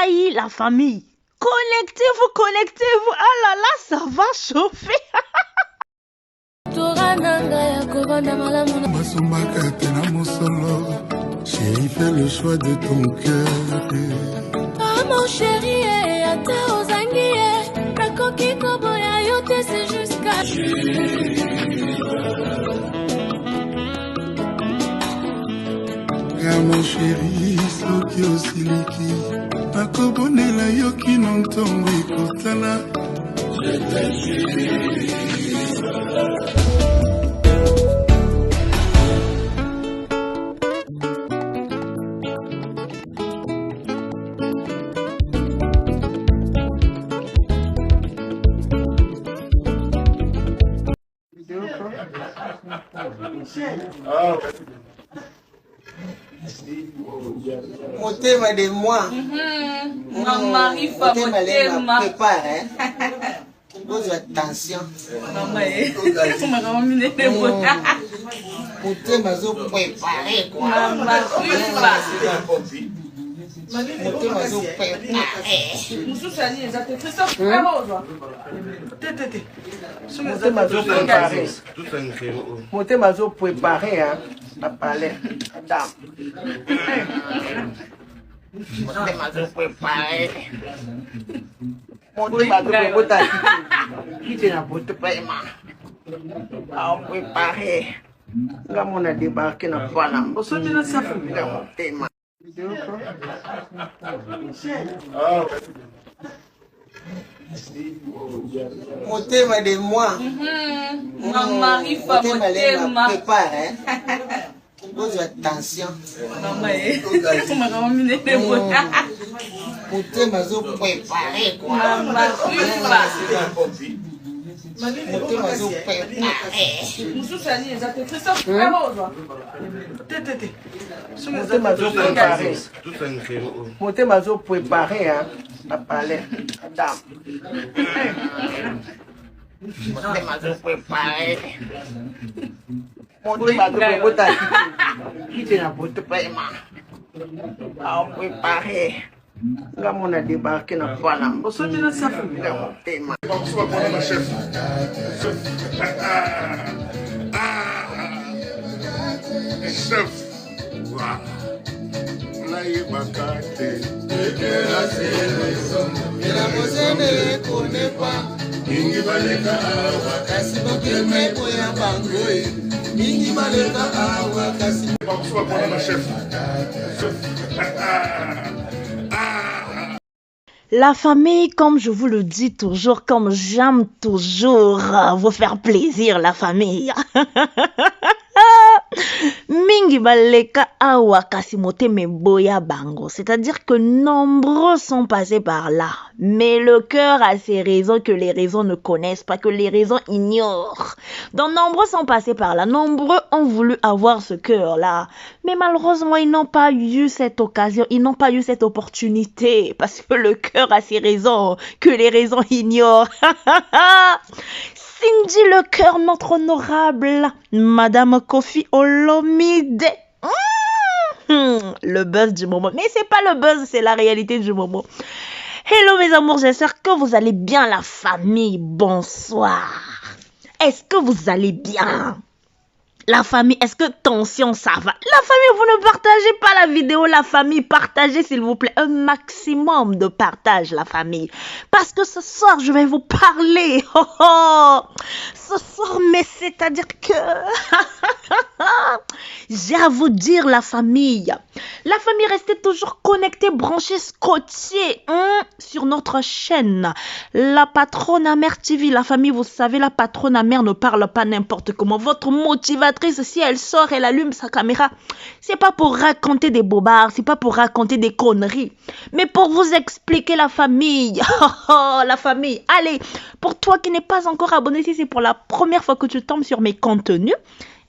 Aïe, la famille. Connectez-vous, connectez-vous. Ah là là, ça va chauffer. Chérie, fais le choix de ton cœur. Ah mon chéri, ata ozangi, nakoki koboya yote c'est jusqu'à. Ah mon chéri, soki osiliki, nakobonela yoki na ntongo ekotala. Je te Motema de moi. Mon mari fa motema. Prépare, hein. Pose attention. Motema zo préparer quoi. Motema zo préparer. Motema zo préparer. Motema zo préparer, hein. À parler. Madame. Motema zo préparer. Motema zo préparer. Quitte na votre paiement. À préparer. Nga mona débarqué na fana. Bosote na safu nga motema. Motema de moi. Mon mari fa motema. Prépare, hein. Pose attention. Motema zo préparer quoi. Motema zo préparer. Motema zo préparer. Motema zo préparer, hein. À parler. Madame. Motema zo préparer. Motema zo préparer. Quitte na votre paiement. À préparer. Nga mona débarqué na fana. Bosote na safu nga motema. Chef. La famille, comme je vous le dis toujours, comme j'aime toujours vous faire plaisir, la famille. Mingi baleka awa kasi motema boya bango. C'est-à-dire que nombreux sont passés par là. Mais le cœur a ses raisons que les raisons ne connaissent pas, que les raisons ignorent. Donc nombreux sont passés par là. Nombreux ont voulu avoir ce cœur-là. Mais malheureusement, ils n'ont pas eu cette occasion. Ils n'ont pas eu cette opportunité. Parce que le cœur a ses raisons que les raisons ignorent. Cindy le cœur, notre honorable Madame Kofi Olomide. Le buzz du moment. Mais c'est pas le buzz, c'est la réalité du moment. Hello mes amours, j'espère que vous allez bien la famille. Bonsoir. Est-ce que vous allez bien? La famille, est-ce que tension, ça va? La famille, vous ne partagez pas la vidéo, la famille, partagez s'il vous plaît. Un maximum de partage, la famille. Parce que ce soir, je vais vous parler. Oh, oh. Ce soir, mais c'est-à-dire que... J'ai à vous dire, la famille. La famille, restez toujours connectée, branchée, scotchée sur notre chaîne. La patronne amère TV. La famille, vous savez, la patronne amère ne parle pas n'importe comment. Votre motivatrice, si elle sort, elle allume sa caméra. C'est pas pour raconter des bobards, c'est pas pour raconter des conneries. Mais pour vous expliquer la famille. La famille. Allez, pour toi qui n'es pas encore abonné, si c'est pour la première fois que tu tombes sur mes contenus,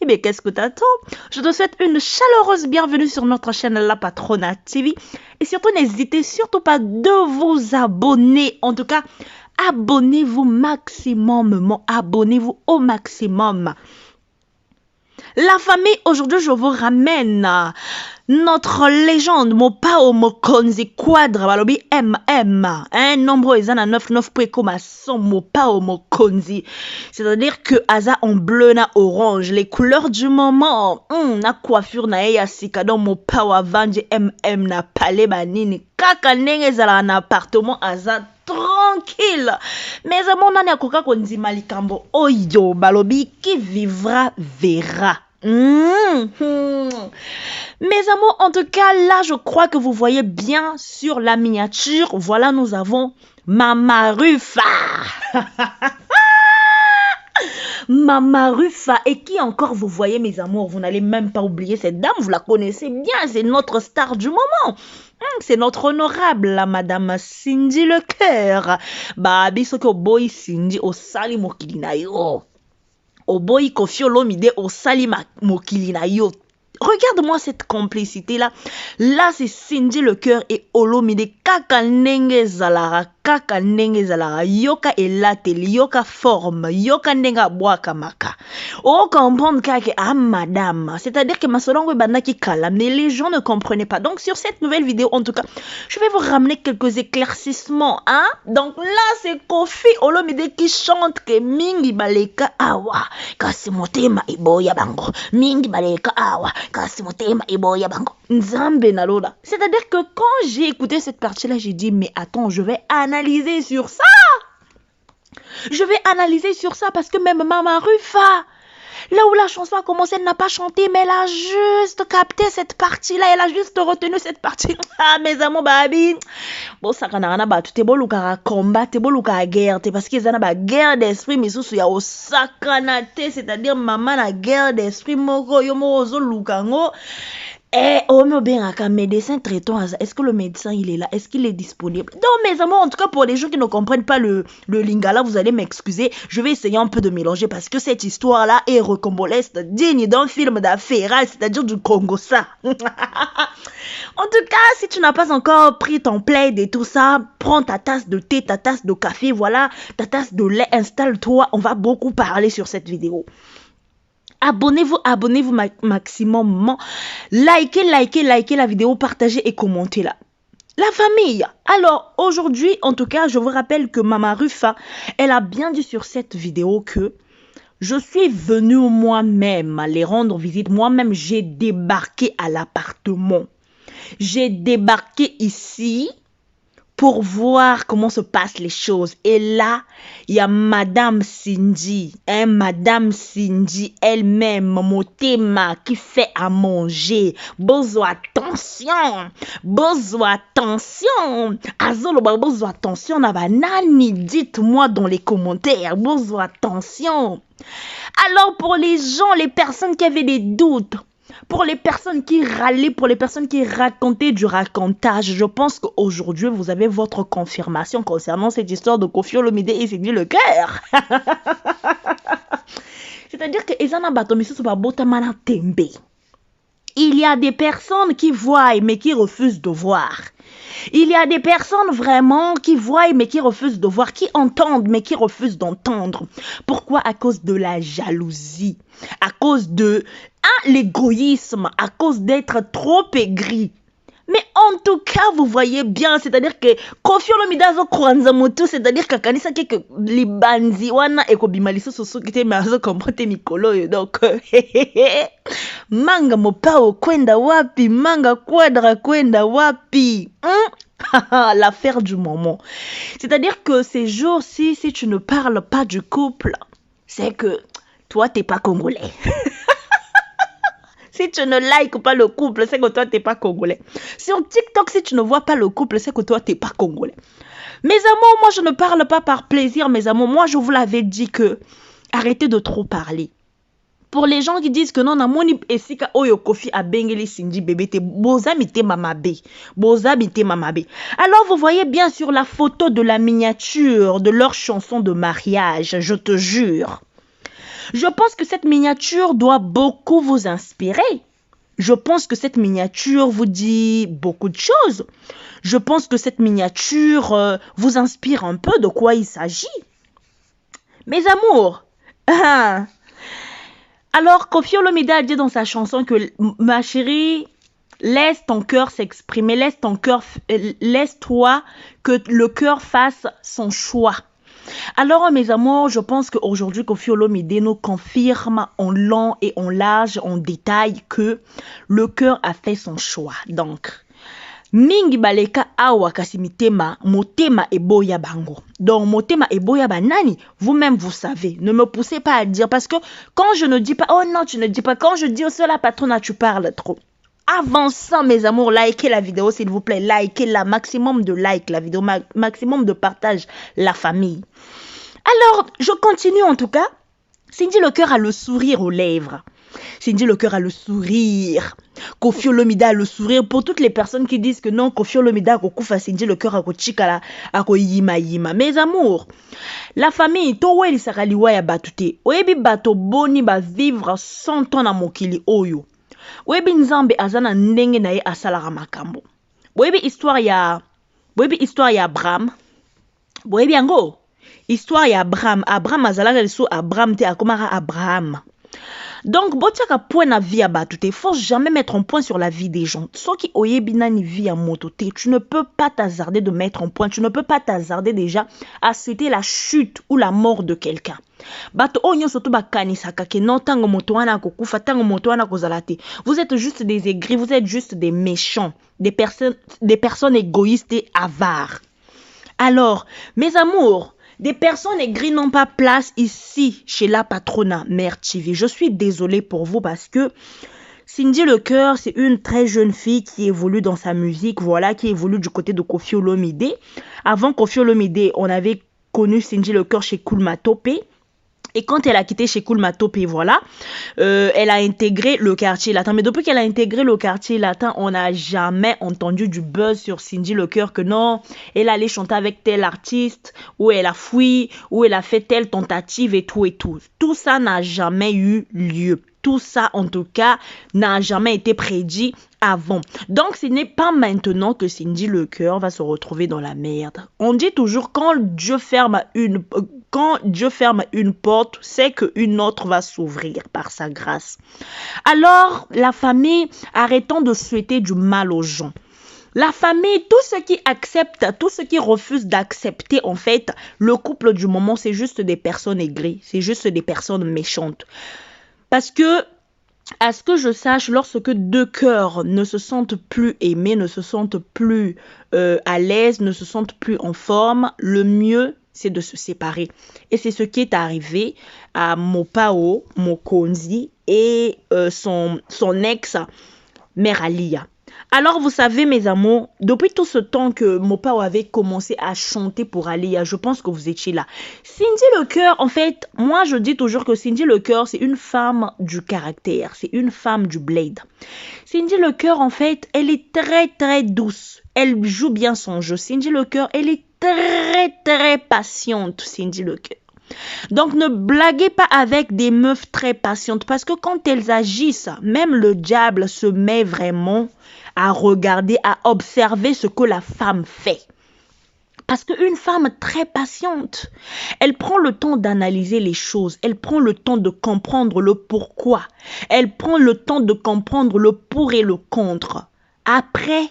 eh bien, qu'est-ce que t'attends? Je te souhaite une chaleureuse bienvenue sur notre chaîne La Patrona TV. Et surtout, n'hésitez surtout pas de vous abonner. En tout cas, abonnez-vous maximum. Abonnez-vous au maximum. La famille, aujourd'hui, je vous ramène notre légende, Mopao Mokonzi Quadra, balobi MM, un nombre ezana 99 pour comme son Mopao Mokonzi. C'est-à-dire que Aza en bleu na orange, les couleurs du moment. Na coiffure na ya sika dans Mopao avanje MM na palais banini. Kaka nenge zala un appartement Aza tranquille. Mais à mon année, Koka Konzi Malikambo, oyo, balobi, qui vivra, verra. Mes amours, en tout cas, là, je crois que vous voyez bien sur la miniature. Voilà, nous avons Mama Rufa. Mama Rufa. Et qui encore vous voyez, mes amours? Vous n'allez même pas oublier cette dame. Vous la connaissez bien. C'est notre star du moment. C'est notre honorable, la madame Cindy Lecœur. Bah, bisoko boy Cindy au sali mokili na yo. Au boy Koffi Olomide au sali mokili na yo. Regarde-moi cette complicité-là. Là, c'est Cindy Lecœur et Olomide. Kaka nenge zalara, kaka nenge zalara. Yoka elatel, yoka forme, yoka nenga boaka maka. Oh, comprendre kaka, ah madame. C'est-à-dire que ma solongue banda qui calme, mais les gens ne comprenaient pas. Donc, sur cette nouvelle vidéo, en tout cas, je vais vous ramener quelques éclaircissements, hein. Donc là, c'est Koffi Olomide qui chante que mingi baleka awa. Kasi motema iboya bango. Mingi baleka awa. C'est-à-dire que quand j'ai écouté cette partie-là, j'ai dit, mais attends, je vais analyser sur ça. Je vais analyser sur ça parce que même Mama Rufa, là où la chanson a commencé, elle n'a pas chanté, mais elle a juste capté cette partie-là, elle a juste retenu cette partie. Ah, mes amours, baby. Bon, ça, quand on a battu, t'es beau, l'oukara combat, t'es beau, l'oukara guerre, t'es parce qu'ils ont une guerre d'esprit, mais sous, il y a au sakanate, c'est-à-dire, maman, la guerre d'esprit, moko, yomo, ozo, l'oukango. Eh, oh, mais bien, un médecin traitant, est-ce que le médecin, il est là? Est-ce qu'il est disponible? Donc, mes amours, en tout cas, pour les gens qui ne comprennent pas le lingala, vous allez m'excuser. Je vais essayer un peu de mélanger parce que cette histoire-là est recombolesque, digne d'un film d'affaires, c'est-à-dire du Congo, ça. En tout cas, si tu n'as pas encore pris ton plaid et tout ça, prends ta tasse de thé, ta tasse de café, voilà, ta tasse de lait, installe-toi. On va beaucoup parler sur cette vidéo. Abonnez-vous maximum. Likez la vidéo, partagez et commentez là. La famille. Alors, aujourd'hui, en tout cas, je vous rappelle que Mama Rufa, elle a bien dit sur cette vidéo que je suis venue moi-même les rendre visite. Moi-même, j'ai débarqué à l'appartement. J'ai débarqué ici pour voir comment se passent les choses. Et là, il y a Madame Cindy, Madame Cindy elle-même, Motema, qui fait à manger. Besoin attention, Azolo, besoin attention, Nani, dites-moi dans les commentaires, besoin attention. Alors pour les gens, les personnes qui avaient des doutes, pour les personnes qui râlaient, pour les personnes qui racontaient du racontage, je pense qu'aujourd'hui, vous avez votre confirmation concernant cette histoire de Koffi Olomide et Cindy Lecœur. C'est-à-dire que il y a des personnes qui voient mais qui refusent de voir. Il y a des personnes vraiment qui voient mais qui refusent de voir, qui entendent mais qui refusent d'entendre. Pourquoi? À cause de la jalousie, à cause de l'égoïsme, à cause d'être trop aigri. Mais en tout cas, vous voyez bien, c'est-à-dire que Koffi Olomide azo kwanza moto, c'est-à-dire que kanisa que les banzi wana ekobimaliso soso kite mazo kompote mikolo yo. Donc manga mopao kwenda wapi, manga quadra kwenda wapi. L'affaire du moment. C'est-à-dire que ces jours-ci, si tu ne parles pas du couple, c'est que toi t'es pas congolais. Si tu ne likes pas le couple, c'est que toi, tu n'es pas congolais. Sur TikTok, si tu ne vois pas le couple, c'est que toi, tu n'es pas congolais. Mes amours, moi, je ne parle pas par plaisir, mes amours. Moi, je vous l'avais dit que arrêtez de trop parler. Pour les gens qui disent que non, namoni esika oyo Koffi a bengeli Cindy bébé te bozami te mamabe. Bozami te mamabe. Alors, vous voyez bien sur la photo de la miniature de leur chanson de mariage, je te jure. Je pense que cette miniature doit beaucoup vous inspirer. Je pense que cette miniature vous dit beaucoup de choses. Je pense que cette miniature vous inspire un peu de quoi il s'agit. Mes amours, Alors, Koffi Olomide a dit dans sa chanson que ma chérie, laisse ton cœur s'exprimer, laisse-toi que le cœur fasse son choix. Alors, mes amours, je pense qu'aujourd'hui, Koffi Olomide nous confirme en long et en large, en détail, que le cœur a fait son choix. Donc, mingi baleka awa kasi mitema, motema eboya bango. Donc, motema eboya banani, vous-même vous savez. Ne me poussez pas à dire, parce que quand je ne dis pas, oh non, tu ne dis pas, quand je dis, oh, c'est la patronne, tu parles trop. Avant ça, mes amours, likez la vidéo, s'il vous plaît. Likez la maximum de likes, la vidéo, maximum de partage, la famille. Alors, je continue en tout cas. Cindy le cœur a le sourire aux lèvres. Cindy le cœur a le sourire. Koffi Olomide a le sourire. Pour toutes les personnes qui disent que non, Koffi Olomide a kokufa, Cindy le cœur a kochikala, a koyima yima. Mes amours, la famille, to weli sakaliwa ya batute. Oyebi bato boni ba vivre 100 ans na mokili oyo. Webi nzambe azana ndenge na ye asalara makambo. Webi histoire ya Abraham. Webi yango histoire ya Abraham azalaka liso Abraham te akomara Abraham. Donc botiaka point na vie ya batu te, faut jamais mettre un point sur la vie des gens. Soki oyebi nani vie ya moto te, tu ne peux pas t'hasarder de mettre un point, tu ne peux pas t'hasarder déjà à souhaiter la chute ou la mort de quelqu'un. Bato onyo soto bakanisaka ke non tango moto wana kokufa tango moto wana kozala te. Vous êtes juste des aigris, vous êtes juste des méchants, des personnes égoïstes et avares. Alors, mes amours, des personnes aigries n'ont pas place ici chez la patronne Mère TV. Je suis désolée pour vous parce que Cindy le cœur, c'est une très jeune fille qui évolue dans sa musique, voilà, qui évolue du côté de Koffi Olomide. Avant Koffi Olomide, on avait connu Cindy le cœur chez Cool Matope. Et quand elle a quitté chez Cool Matope, voilà, elle a intégré le quartier latin. Mais depuis qu'elle a intégré le quartier latin, on n'a jamais entendu du buzz sur Cindy le cœur que non, elle allait chanter avec tel artiste, ou elle a fui, ou elle a fait telle tentative et tout et tout. Tout ça n'a jamais eu lieu. Tout ça, en tout cas, n'a jamais été prédit avant. Donc, ce n'est pas maintenant que Cindy le cœur va se retrouver dans la merde. On dit toujours, quand Dieu ferme une porte, c'est qu'une autre va s'ouvrir par sa grâce. Alors, la famille, arrêtons de souhaiter du mal aux gens. La famille, tout ce qui accepte, tout ce qui refuse d'accepter, en fait, le couple du moment, c'est juste des personnes aigries, c'est juste des personnes méchantes. Parce que, à ce que je sache, lorsque deux cœurs ne se sentent plus aimés, ne se sentent plus à l'aise, ne se sentent plus en forme, le mieux, c'est de se séparer. Et c'est ce qui est arrivé à Mopao, Mokonzi et son ex, Mère Alia. Alors, vous savez, mes amours, depuis tout ce temps que Mopao avait commencé à chanter pour Alia, je pense que vous étiez là. Cindy le cœur, en fait, moi, je dis toujours que Cindy le cœur, c'est une femme du caractère, c'est une femme du blade. Cindy le cœur, en fait, elle est très, très douce. Elle joue bien son jeu. Cindy le cœur, elle est très, très patiente, Cindy le cœur. Donc, ne blaguez pas avec des meufs très patientes parce que quand elles agissent, même le diable se met vraiment à regarder, à observer ce que la femme fait. Parce qu'une femme très patiente, elle prend le temps d'analyser les choses, elle prend le temps de comprendre le pourquoi, elle prend le temps de comprendre le pour et le contre. Après,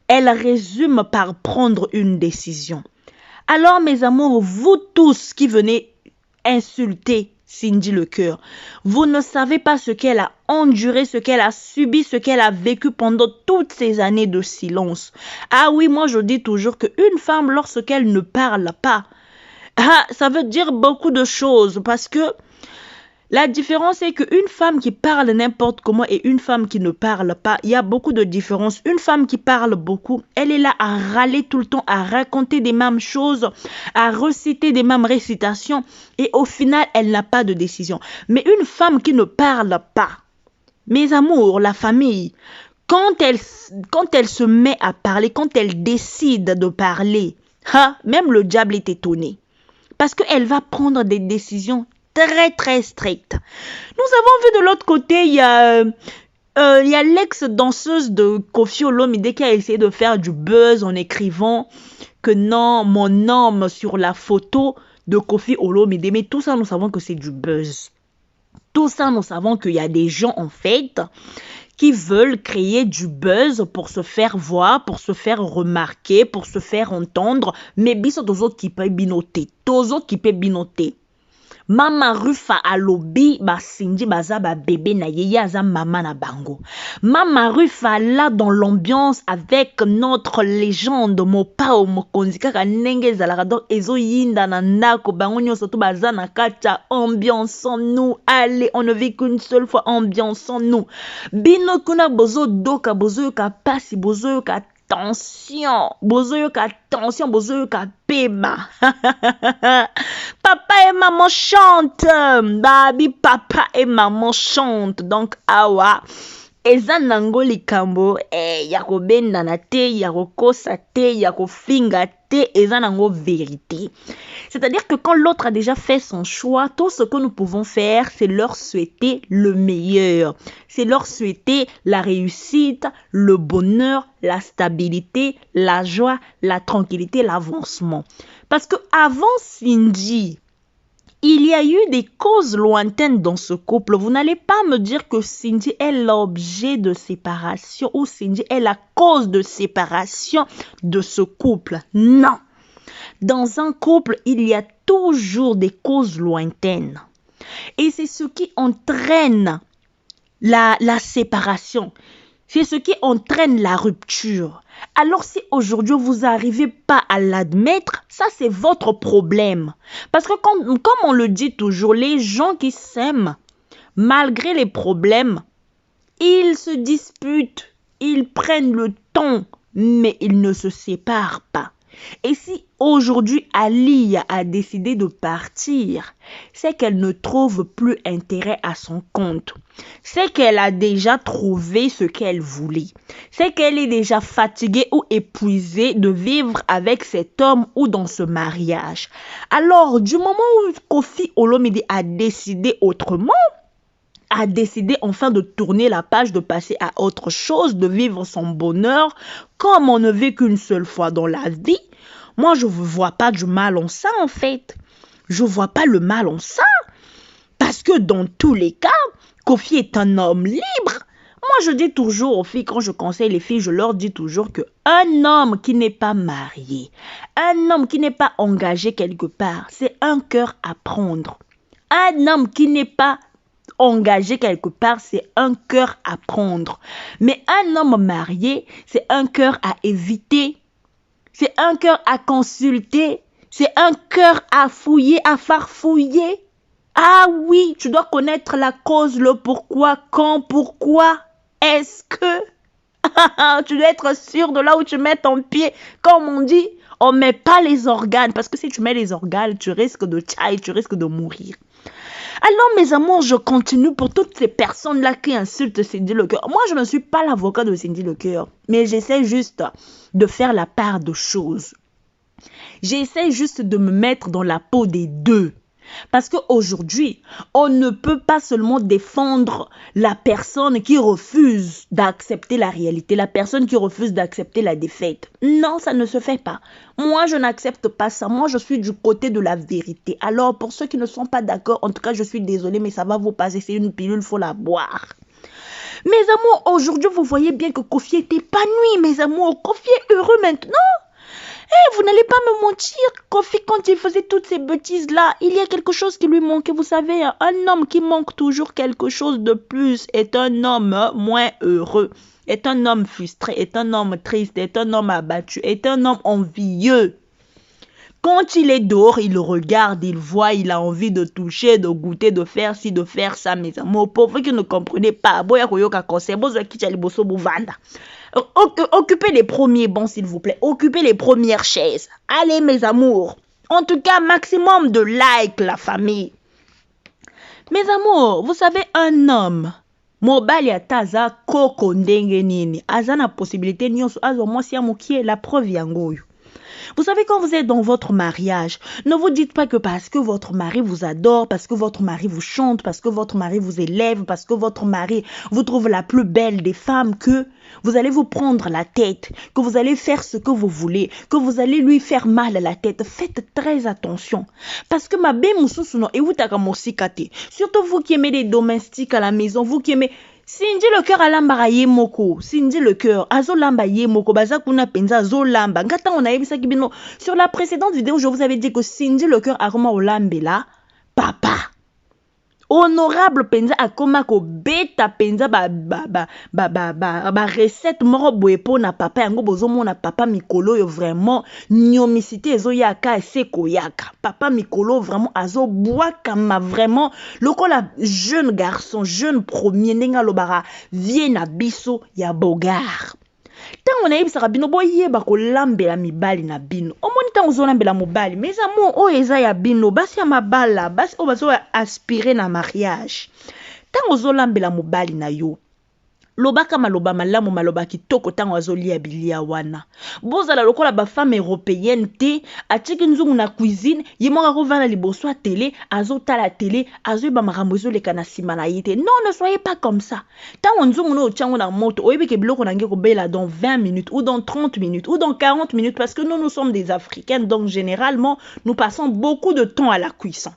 elle résume par prendre une décision. Alors, mes amours, vous tous qui venez insulter Cindy le cœur, vous ne savez pas ce qu'elle a enduré, ce qu'elle a subi, ce qu'elle a vécu pendant toutes ces années de silence. Ah oui, moi je dis toujours qu'une femme, lorsqu'elle ne parle pas, ça veut dire beaucoup de choses parce que la différence est qu'une femme qui parle n'importe comment et une femme qui ne parle pas, il y a beaucoup de différences. Une femme qui parle beaucoup, elle est là à râler tout le temps, à raconter des mêmes choses, à reciter des mêmes récitations et au final, elle n'a pas de décision. Mais une femme qui ne parle pas, mes amours, la famille, quand elle se met à parler, quand elle décide de parler, même le diable est étonné. Parce qu'elle va prendre des décisions très très strictes. Nous avons vu de l'autre côté, il y a l'ex-danseuse de Koffi Olomide qui a essayé de faire du buzz en écrivant que non, mon homme sur la photo de Koffi Olomide. Mais tout ça, nous savons que c'est du buzz. Tout ça, nous savons qu'il y a des gens, en fait, qui veulent créer du buzz pour se faire voir, pour se faire remarquer, pour se faire entendre. Mais biso tous autres qui peuvent binoter. Tous autres qui peuvent binoter. Mama Rufa alobi ba Cindy baza ba bébé na yeye aza mama na bango. Mama Rufa là dans l'ambiance avec notre légende Mopao Mokonzi kaka ndenge ezalaka donc ezo yinda na ndako bango nyonso to baza na kata ambiance nous. Allez, on ne vit qu'une seule fois, ambiance nous. Bino kuna bozo doka bozo yoka pasi bozo yoka tension, bozo yoka pema. Papa et maman chantent. Babi, papa et maman chantent. Donc, awa. Eza nango likambo. Yako benda na te, yako kosa te, yako finga te. Eza nango vérité. C'est-à-dire que quand l'autre a déjà fait son choix, tout ce que nous pouvons faire, c'est leur souhaiter le meilleur. C'est leur souhaiter la réussite, le bonheur, la stabilité, la joie, la tranquillité, l'avancement. Parce que avant Cindy, il y a eu des causes lointaines dans ce couple. Vous n'allez pas me dire que Cindy est l'objet de séparation ou Cindy est la cause de séparation de ce couple. Non. Dans un couple, il y a toujours des causes lointaines. Et c'est ce qui entraîne la séparation. C'est ce qui entraîne la rupture. Alors si aujourd'hui vous n'arrivez pas à l'admettre, ça c'est votre problème. Parce que comme on le dit toujours, les gens qui s'aiment, malgré les problèmes, ils se disputent, ils prennent le temps, mais ils ne se séparent pas. Et si aujourd'hui Ali a décidé de partir, c'est qu'elle ne trouve plus intérêt à son compte. C'est qu'elle a déjà trouvé ce qu'elle voulait. C'est qu'elle est déjà fatiguée ou épuisée de vivre avec cet homme ou dans ce mariage. Alors, du moment où Kofi Olomide a décidé autrement, a décidé enfin de tourner la page, de passer à autre chose, de vivre son bonheur, comme on ne vit qu'une seule fois dans la vie, moi je ne vois pas du mal en ça en fait. Je ne vois pas le mal en ça. Parce que dans tous les cas, Kofi est un homme libre. Moi je dis toujours aux filles, quand je conseille les filles, je leur dis toujours qu'un homme qui n'est pas marié, un homme qui n'est pas engagé quelque part, c'est un cœur à prendre. Un homme qui n'est pas engagé quelque part, c'est un cœur à prendre. Mais un homme marié, c'est un cœur à éviter. C'est un cœur à consulter. C'est un cœur à fouiller, à farfouiller. Ah oui, tu dois connaître la cause, le pourquoi, quand, pourquoi, est-ce que... Tu dois être sûr de là où tu mets ton pied. Comme on dit, on ne met pas les organes. Parce que si tu mets les organes, tu risques de tchaï, tu risques de mourir. Alors mes amours, je continue pour toutes ces personnes-là qui insultent Cindy Lecœur. Moi, je ne suis pas l'avocat de Cindy Lecœur, mais j'essaie juste de faire la part de choses. J'essaie juste de me mettre dans la peau des deux. Parce qu'aujourd'hui, on ne peut pas seulement défendre la personne qui refuse d'accepter la réalité, la personne qui refuse d'accepter la défaite. Non, ça ne se fait pas. Moi, je n'accepte pas ça. Moi, je suis du côté de la vérité. Alors, pour ceux qui ne sont pas d'accord, en tout cas, je suis désolée, mais ça va vous passer. C'est une pilule, il faut la boire. Mes amours, aujourd'hui, vous voyez bien que Kofi est épanoui, mes amours. Kofi est heureux maintenant. Vous n'allez pas me mentir, Kofi, quand il faisait toutes ces bêtises-là, il y a quelque chose qui lui manquait. Vous savez, un homme qui manque toujours quelque chose de plus est un homme moins heureux, est un homme frustré, est un homme triste, est un homme abattu, est un homme envieux. Quand il est dehors, il regarde, il voit, il a envie de toucher, de goûter, de faire ci, de faire ça, mes amours. Pour vous qui ne comprenez pas, occupez les premiers bancs, s'il vous plaît. Occupez les premières chaises. Allez, mes amours. En tout cas, maximum de likes, la famille. Mes amours, vous savez, un homme, mobile ataza koko ndenge nini, aza na possibilité nyonso azo mwasi ya mokie, la preuve yango. Vous savez, quand vous êtes dans votre mariage, ne vous dites pas que parce que votre mari vous adore, parce que votre mari vous chante, parce que votre mari vous élève, parce que votre mari vous trouve la plus belle des femmes, que vous allez vous prendre la tête, que vous allez faire ce que vous voulez, que vous allez lui faire mal à la tête. Faites très attention. Parce que ma belle moussousouno et vous takamousikate. Surtout vous qui aimez les domestiques à la maison, vous qui aimez... Sindi le cœur à lamba ye moko, sindi le cœur, azo lamba ye moko, baza kuna penza azo lamba. Ngata on a ebisa kibino. Sur la précédente vidéo, je vous avais dit que sindi le cœur aroma o lambela, papa. Honorable penza akoma ko beta penza ba recette moro boepo na papa yango bozo mona papa mikolo yo vraiment nyomicité ezo yaka seko yaka papa mikolo vraiment azo boaka ma vraiment lokola jeune garçon jeune premier nenga lobara vie na biso ya bogar. Tango na yebisaka bino boyeba kolambela mibali na bino. Omoni tango ozolambela mobali, mais amour o eza ya bino, basi ya mabala, basi o bazo aspirer na mariage. Tango ozolambela mobali na yo, lobaka maloba malamu maloba kitoko tango azolia bilia wana. Bozala lokola ba femme européenne te, atiki nzungu na cuisine, yemoka kovana liboso a télé, azotala télé, azoyeba makambo ezoleka na sima na ye te. Non, ne soyez pas comme ça. Tango nzungu no otyango na moto, oyebi ke biloko nange kobela dans 20 minutes ou dans 30 minutes ou dans 40 minutes parce que nous sommes des Africaines, donc généralement nous passons beaucoup de temps à la cuisson.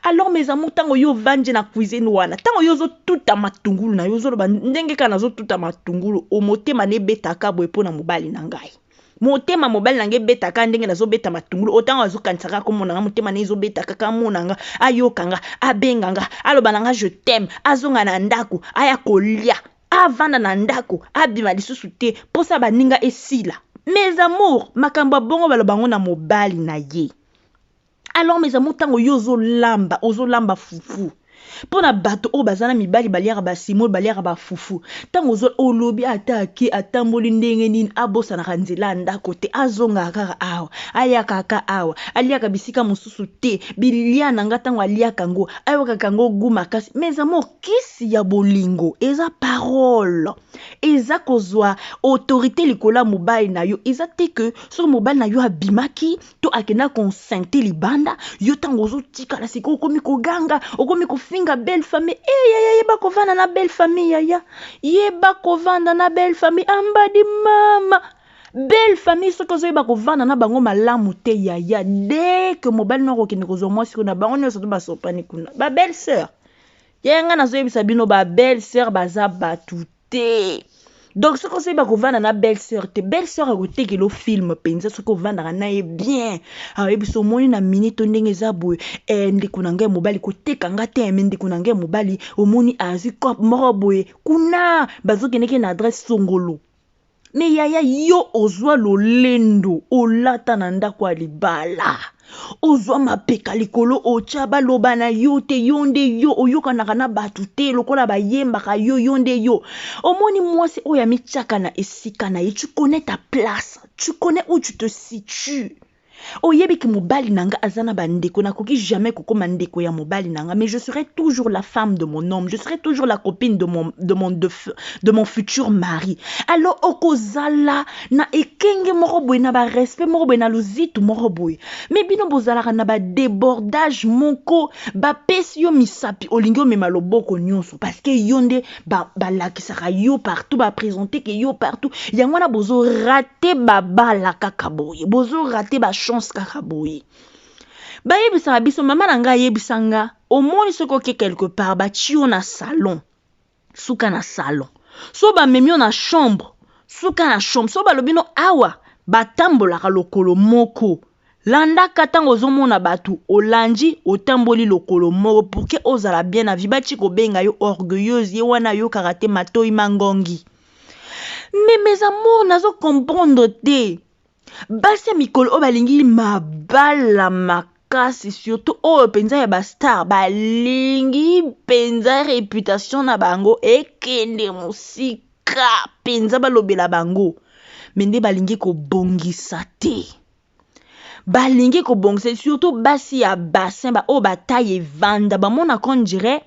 Alors mes amours, tango yo vanje na cuisine wana, tango yo zo tuta matungulu na yo zo loba ndenge kana zo tuta matungulu, o motema ne betaka boye pona mobali na ngai. Motema mobali na ngai betaka ndenge na zo beta matungulu, otango azo kansaka ko mona nga motema ne zo betaka ka mona nga, ayokanga, abenganga, aloba na nga je t'aime, azonga na ndako, aya kolia, avanda na ndako, abima lisusu te, posa baninga esila. Mes amours, makambo bongo baloba ngo na mobali na ye. Alors mes amours, tango yo ozo lamba fufu. Pona bato o bazana mibali baliaka ba simol baliaka ba fufu. Tango zo olobi atake atamboli ndenge nini abosa na kanzela ndako te azonga kaka awa. Ayaka kaka awa. Aliaka bisika mususu te. Bilia nanga tango aliaka ngo. Ayoka kango guma kasi. Mes amours, kisi ya bolingo eza parole. Eza kozwa autorité likola mobali na yo. Eza te que sur mobali na yo abimaki to akena consente libanda. Yo tango zo tika la siko okomi ko ganga, okomi ko finga belle famille. Yeba kovanda na belle famille yaya. Yeba kovanda na belle famille ambadi mama. Belle famille ce que yeba kovanda na bango malamu te yaya. Dès que mobile no kokende kozwa mwasi kuna bango nyonso to basopani kuna. Ba belle sœur. Yenga na zo yebisa bino ba belle sœur baza batu te. Donc ce qu'on sait pas qu'on va dans la belle-sœur, tes belle-sœur à côté que le film pense ce qu'on va dans la bien. Ah et puis so mo na minute ndenge zabwe ndi kunanga mobali côté kanga te ndi kunanga mobali omoni azi kop morobwe kuna bazoke neke na adresse songolo. Mais yaya yo ozwa lolendo olata na ndako alibala. Ozwa mapeka likolo ochaba loba na yo te yonde yo oyoka na batu te lokola bayemba ka yo yonde yo. Omoni mwasi oya michaka na esika na ye, tu connais ta place, tu connais où tu te situes. Oyebi ki mobali nanga azana bandeko na koki jamais kokoma ndeko ya mobali nanga, mais je serai toujours la femme de mon homme, je serai toujours la copine de mon futur mari. Alors okozala na ekenge moroboy na ba respect moroboy na luzitu moroboy. Mais bino bozala na ba débordage moko ba pesi yo misapi olingo mema loboko nyonso parce que yonde ba lakisaka yo partout ba présenter que yo partout. Yango na bozo rater ba bala kakaboye, bozo rater ba chance kakaboye. Ba yebisa biso mama nanga yebisanga omoni soko ke quelque part ba chio na salon. Suka na salon. So ba memio na chambre. Suka na chambre. So ba lobino awa ba tambola ka lokolo moko. Landa katango zomona batu olanji otamboli lokolo moko pour que ozala bien na vibati ko benga yo orgueilleuse ye wana yo karate matoi mangongi. Mais mes amours nazo comprendre te. Basi mikolo o balingi mabala makasi surtout o penza ya ba star balingi penza réputation na bango ekende musika penza balobela bango mende balingi ko bongisa te. Balingi ko bongisa surtout basi ya bassin ba o bataille vanda ba mona kon dirait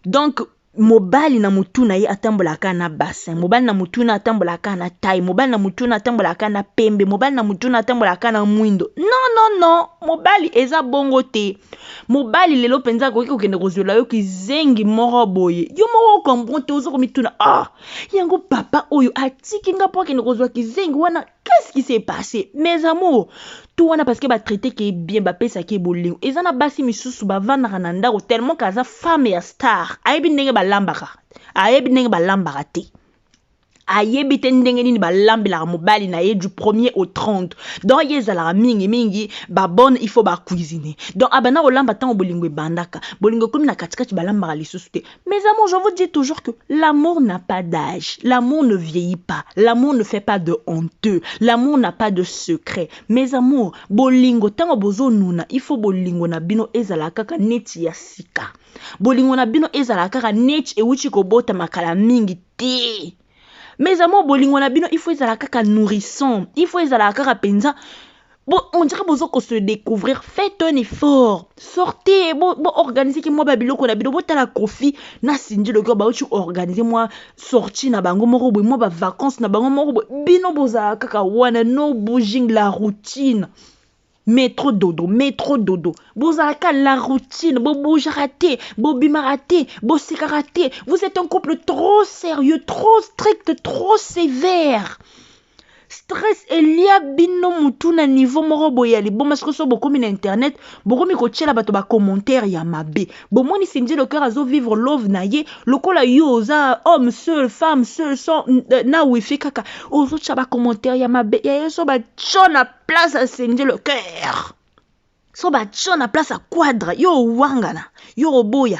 donc mobali na mutu na ye atambolaka na bassin, mobali na mutu na atambolaka na taille, mobali na mutu na atambolaka na pembe, mobali na mutu na atambolaka na mwindo. Non, mobali eza bongo te. Mobali lelo penza koki kokende kozwela yo kizengi moko boye. Yo moko comprendre te ozo komituna yango papa oyo atiki nga po akende kozwa kizengi wana. Qu'est-ce qui s'est passé? Mes amours, tout wana parce que ba traité qui est bien, ba pesa qui est bolingo. Ezana basi misusu ba vanaka na ndako tellement kaza femme ya star. Ayebi ndenge ba lambaka. Ayebi ndenge ba lambaka te. Ayebi te ndenge nini ba lambela mobali na ye du 1er au 30. Donc yezala mingi ba bonne il faut ba cuisiner. Donc abana olamba tan bolingo bandaka. Bolingo comme na katikati ba lambaka lisusu te. Mes amours, je vous dis toujours que l'amour n'a pas d'âge. L'amour ne vieillit pas. L'amour ne fait pas de honteux. L'amour n'a pas de secret. Mes amours, bolingo tango bozo nuna, il faut bolingo na bino ezala kaka neti ya sika. Bolingo na bino ezala kaka neti e wuchi ko bota makala mingi te. Mes amours, bolingo na bino, il faut ezala kaka nourrissant. Il faut ezala kaka penza. Bon, on dirait besoin qu'on se découvrir. Faites un effort. Sortez. Bon, organisez que moi babilo qu'on a bino. Bon, t'as la coffee. Na sinji le cœur. Bah, tu organisez moi sortie na bango moro boy. Moi bah vacances na bango moro boy. Bino boza kaka wana no bouging la routine. Métro dodo. Bozaka la routine, bo bouge raté, bo bima raté, bo seka raté. Vous êtes un couple trop sérieux, trop strict, trop sévère. Stress elia bino mutu na niveau moro boyali. Bon parce que so beaucoup min internet, beaucoup mi ko tchela bato ba commentaire ya mabe. Bon moni sinji le cœur azo vivre love na ye, lokola yo za homme seul, femme seul, son na wifi kaka. Ozo tchaba commentaire ya mabe. Ya yeso ba chona place à sinji le cœur. So ba chona place à quadra. Yo wangana, yo boya.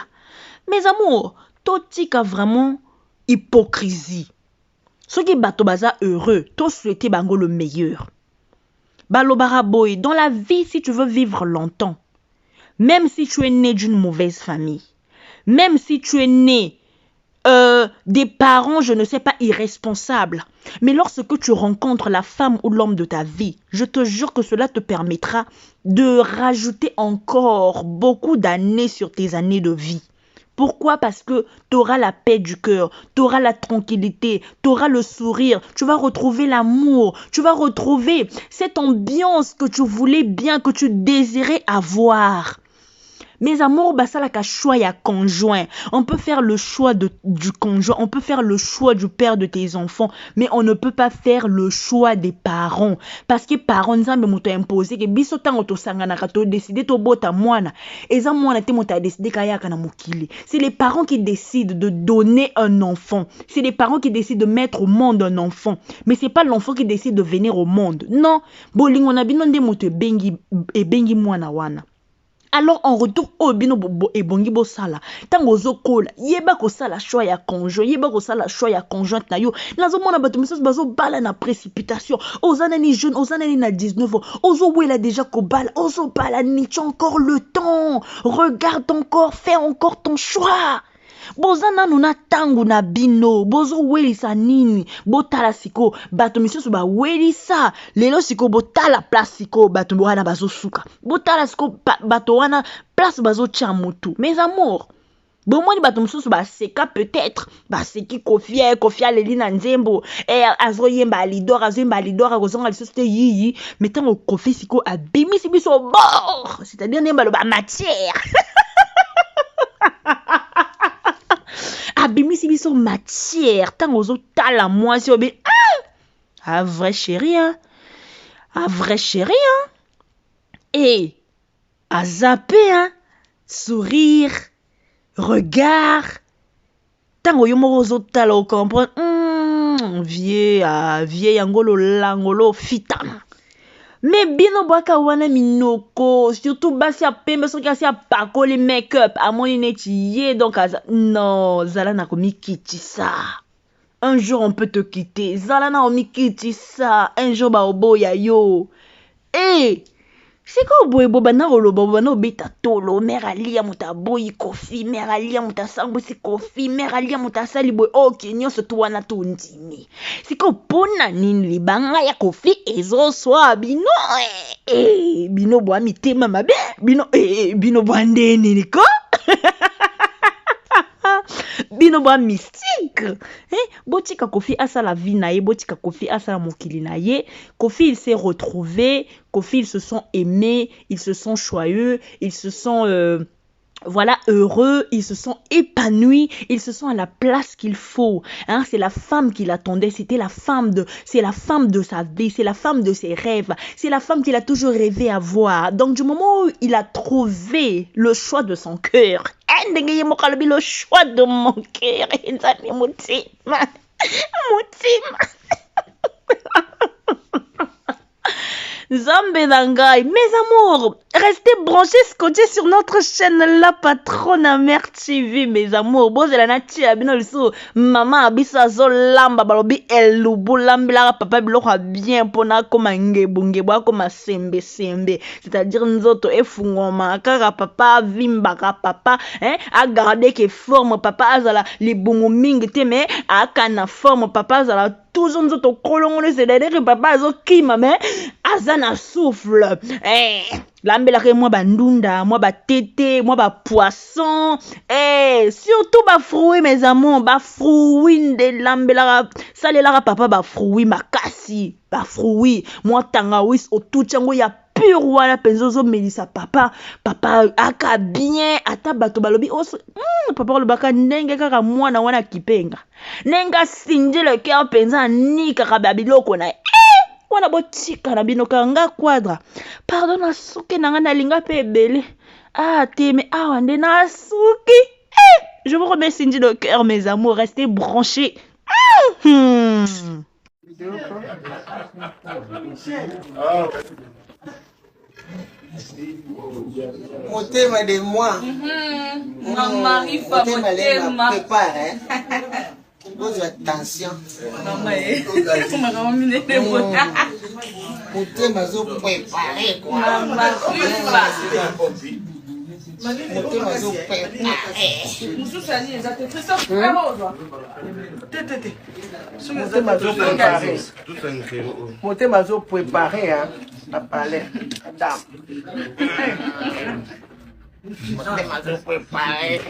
Mes amours, totika vraiment hypocrisie. Ceux qui bato baza heureux, tous souhaiter bango le meilleur. Balobara boy, dans la vie, si tu veux vivre longtemps, même si tu es né d'une mauvaise famille, même si tu es né des parents, je ne sais pas, irresponsables, mais lorsque tu rencontres la femme ou l'homme de ta vie, je te jure que cela te permettra de rajouter encore beaucoup d'années sur tes années de vie. Pourquoi? Parce que tu auras la paix du cœur, tu auras la tranquillité, tu auras le sourire, tu vas retrouver l'amour, tu vas retrouver cette ambiance que tu voulais bien, que tu désirais avoir. Mes amours, basala ka choix ya conjoint. On peut faire le choix du conjoint, on peut faire le choix du père de tes enfants, mais on ne peut pas faire le choix des parents. Parce que parents nzambe moto imposé que biso tango to sangana ka to décider to bota mwana. Eza mwana te moto a décider kaya kana mokili. C'est les parents qui décident de donner un enfant. C'est les parents qui décident de mettre au monde un enfant. Mais c'est pas l'enfant qui décide de venir au monde. Non, bolingo na bino nde moto bengi mwana wana. Alors on retourne au bino et bongi bo sala. Tango zo kola, yeba ko sala choix ya conjoint, yeba ko sala choix ya conjointe na yo. Nazo mona bato misos bazo bala na précipitation. Ozana ni jeune, ozana ni na 19 ans. Ozo wela déjà ko bala, ozo bala ni tu encore le temps. Regarde encore, fais encore ton choix. Bozana nuna tangu na bino, bozo welisa nini, botala siko, bato misusu ba welisa, lelo siko botala place siko, bato wana bazo suka, botala siko bato wana place bazo tia mutu. Mes amours, bon moi ni bato misusu ba seka peut-être, ba seki kofia leli na nzembo, azo yemba alidora, kozonga lisusu te yiyi, mais tango kofi siko abimisi biso bord, c'est-à-dire nemba lo ba matière. Abimisi biso matière, tango zo tala moi si obi ah vrai chéri hein, ah vrai chéri hein, et à zapper hein, sourire, regard, tango yo moko zo tala o comprendre vieux angolo langolo fitana. Mais bino bwaka wana minoko, surtout basi ya pembe soki asi ya pakoli make-up, amoni neti ye donc non, zala na komi kitisa. Un jour on peut te quitter, zala na komi kitisa, un jour ba oboya yo. Eh, c'est quoi boye boba na oloba na obeta tolo, mère alia muta boyi kofi, mère alia muta sango si kofi, mère alia muta sali boy ok nyonso to wana to ndimi. C'est quoi pona nini libanga ya kofi ezo swa bino bino bwa mitema mabe, bino bwa ndeni niko. bino ba mystique. Botika Kofi asa la vie na ye, botika Kofi asa la mokili na ye. Kofi il s'est retrouvé, Kofi ils se sont aimés, ils se sont joyeux, ils se sont voilà, heureux, ils se sont épanouis, ils se sont à la place qu'il faut. Hein, c'est la femme qu'il attendait, c'est la femme de sa vie, c'est la femme de ses rêves, c'est la femme qu'il a toujours rêvé avoir. Donc du moment où il a trouvé le choix de son cœur, le choix de mon cœur, Zambé Nangai, mes amours, restez branchés, scotchés sur notre chaîne La Patronne Mère TV, mes amours. Bon, c'est la nature, bien maman abisa zo lamba balobi elubu lambila papa biloko bien pona comme ngebungebwa comme sembe. C'est-à-dire nzoto efungoma kaka papa vimbaka papa, a garder que forme papa azala libungu mingi te mais akana forme papa azala toujours nzoto kolongolo, c'est-à-dire que papa azo kima mais azana souffle. Lambela ke moi bandunda, moi ba tété, moi ba poisson, surtout ba fruits mes amours, ba fruits de lambela salela papa ba fruits makasi, ba fruits, moi tangawis otuchango ya pur wala penzozo melisa papa aka bien ata bato balobi oso papa lo baka ndenge kaka mwana wana kipenga nenga sinje le cœur penza ni kaka babiloko na wana botika na bino kanga quadra pardon na suki nanga na linga pe ebele teme awa nde na suki je vous remercie de cœur mes amours, restez branchés. Motema de moi. Maman, il faut motema. Prépare, pose attention. Maman, motema zo préparer quoi. Maman, motema zo préparer. Motema zo préparer hein. À parler, dame. Motema zo préparer.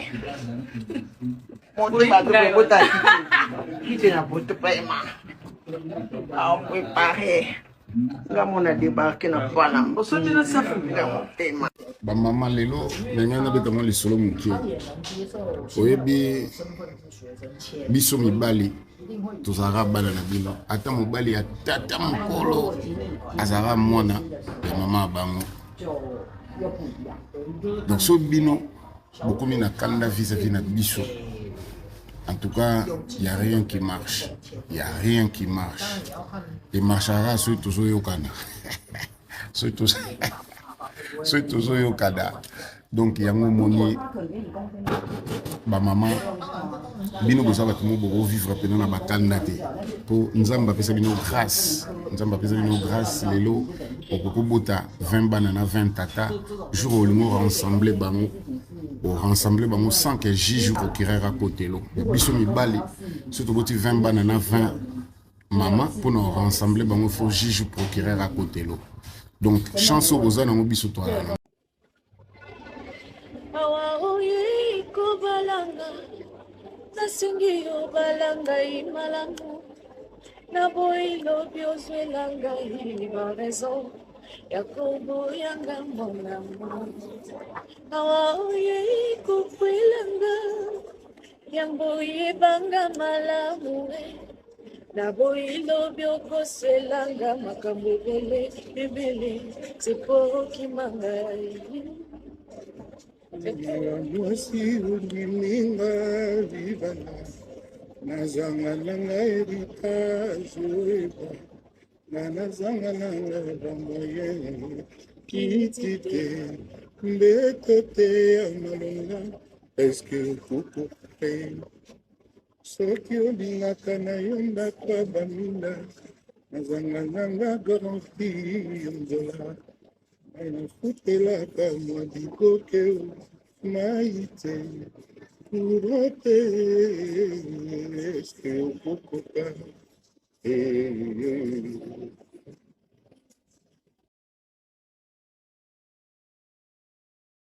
Motema zo préparer. Quitte na poto paiement. À préparer. Ngamona débarquer na fala. Osomi na safu motema. Ba maman lelo ndenge na beta mo lisolo mukie. Oyebi biso mibali tozara bana na bino ata mobali ya tata mokolo azara mwana ya mama bango. Donc so bino bokomi na kanda vis-à-vis na biso. En tout cas, il n'y a rien qui marche. Il n'y a rien qui marche. Et marchera sur tous les Okada. Sur tous les Okada. Donc, il y a un moment ba maman bino bozaba tout monde vivre pendant na bakandate pour nzamba pesa bino grâce lelo okokobota 20 banana 20 tata jour au limo rassembler bango sans que Jiju procureur à côté lo biso mibali surtout boti 20 banana 20 maman pour nous rassembler bango faut Jiju procureur à côté lo donc chance aux na biso toi balanga nasingi yo balanga imalangu na boilo biozwelanga iba raison ya kobo yanga monamo awa oye kukwilanga yango yebanga malamu na boilo biokoselanga makambo ebele sepokimanga mwasi uliminga vivana nazanga nanga heritage oeba na nazanga nanga bamoye kiti te mbeto te ya malonga eske okupe soki olingaka na yo ndako ya baminda nazanga nanga garanti yonzola nafutelaka mwa bikoke maite kurote eske okokoka